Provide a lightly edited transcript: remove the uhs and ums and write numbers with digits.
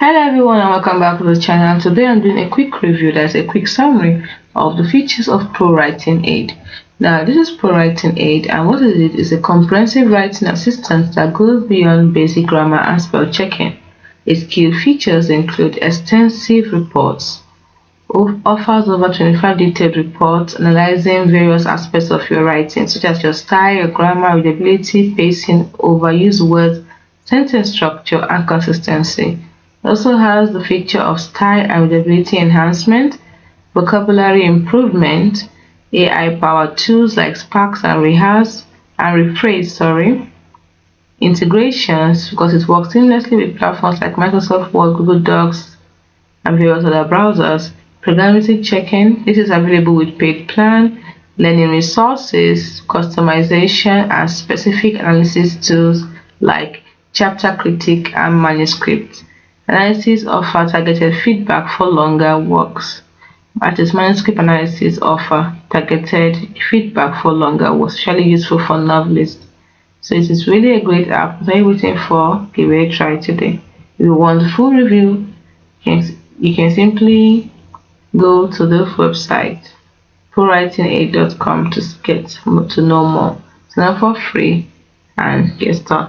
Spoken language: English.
Hello everyone and welcome back to the channel. Today I'm doing a quick review, that's a quick summary of the features of Prowritingaid. Now this is Prowritingaid, and what is it? Is a comprehensive writing assistant that goes beyond basic grammar and spell checking. Its key features include extensive reports, offers over 25 detailed reports analyzing various aspects of your writing such as your style, your grammar, readability, pacing, overused words, sentence structure, and consistency. It also has the feature of style and readability enhancement, vocabulary improvement, AI-powered tools like Sparks and Rehearse and Rephrase, integrations because it works seamlessly with platforms like Microsoft Word, Google Docs, and various other browsers. Programmatic checking. This is available with paid plan, learning resources, customization, and specific analysis tools like chapter critique and manuscript. Analysis offer targeted feedback for longer works. That is, manuscript analysis offer targeted feedback for longer works, especially useful for novelists. So it is really a great app. What are you waiting for? Give it a try today. If you want the full review, you can simply go to the website prowritingaid.com to get to know more. Sign up for free and get started.